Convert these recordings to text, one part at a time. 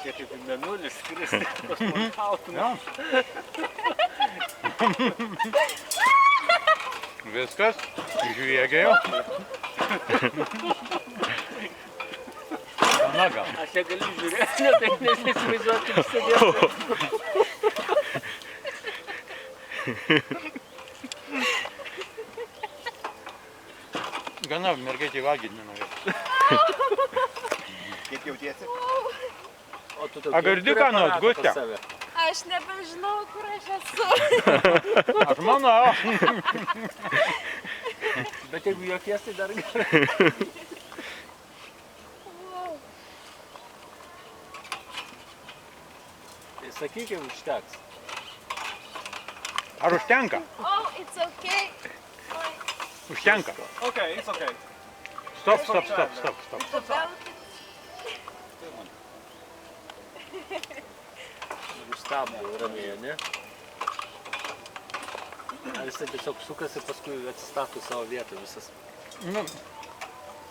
Čia kaip į mėnulį skristi, kosmonautų. Viskas, žviegia jau. Gana gal. Aš čia galiu žiūrėti, taip nesisivaizduoti, kaip sėdėti. Gana, mergaitė valgyti nenorėtų. Kaip jautiesi? A girdi ką nors, Gustė? Aš nebežinau, kur aš esu. Aš manau. Bet jeigu jokies, tai dar gerai. Tai sakykime, užteks. Ar užtenka? Oh, it's okay. Užtenka. Okay, it's okay. Stop. Stabdo ramiai, ne? Ar jisai tiesiog sukasi, paskui atsistato savo vietą visas. Nu,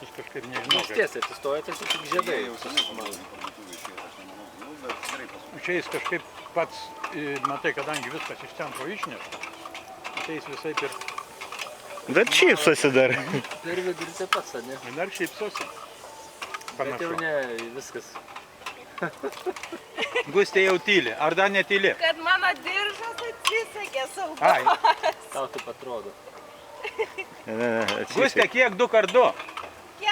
aš kažkaip nežinau. Jis tiesiai atsistoja, tiesiog tik žiedai. Jau senai pamalai parduotuvė išėjo, aš nemanau. Nu, bet gerai pasakyti. Čia jis kažkaip pats, matai, kadangi viskas iš centro išnešta, tai jis visai per... Bet šypsosi dar. Per vidurį taip pats, ne? Dar šypsosi. Bet jau ne, viskas. Gustė jau tyli. Ar dar netyli? Kad mano diržas atsisakė saugos. Ai. Tau taip atrodo. Gustė, kiek 2x2? 4!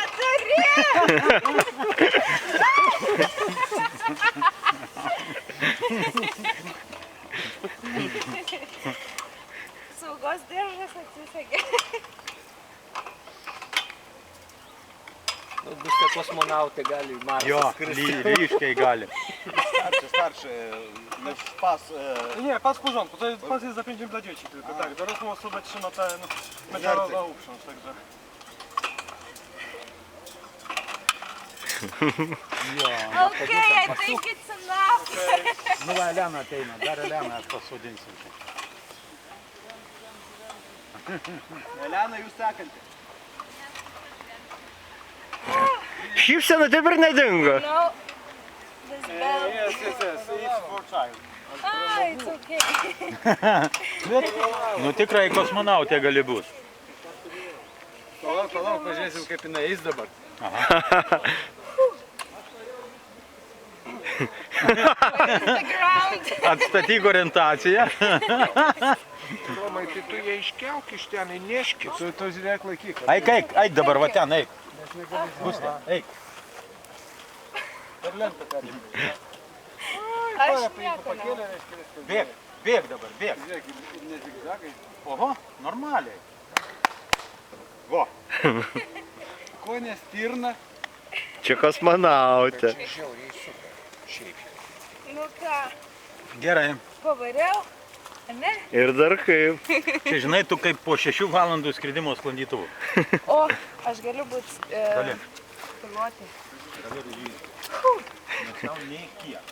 Saugos diržas atsisakė. Gustė kosmonautė gali į Marsą Jo, skristi. ryškiai gali. Starszy, pas... Nie, pas w porządku, to jest, pas jest zapięciem dla dzieci tylko, tak, dorosłą osobę trzyma ten metalowa uprząż, także... Okay, I think it's enough. Nu, va, Elena ateina. Dar Elena aš pasodinsiu. Elena, jūs sekanti. Šypsena taip ir nedingo. No. This bell. Yes, it's for child. Ah, it's okay. Nu, tikrai kosmonautė gali būti. Palauk, pažiūrėsim, kaip jinai eis dabar. The ground. Atstatyk orientaciją. Tomai, tai tu ją iškelk iš ten, įneškit. Tu žiūrėk laikyk. Eik dabar, va ten, eik. Gustė, eik. Per lentą peržiūrėk. Aš nieko ne. Bėg dabar, bėg. Žiūrėk, ne zigzagai. Oho, normaliai. Ko nestirna? Čia kosmonautė. Žiauriai super. Šiaip. Nu ką, Gerai. pavariau, ne? Ir dar kaip. Čia žinai, tu kaip po 6 valandų skridimo sklandytuvu. O, aš galiu būti Gali. pilotė. Nes tau nei kiek.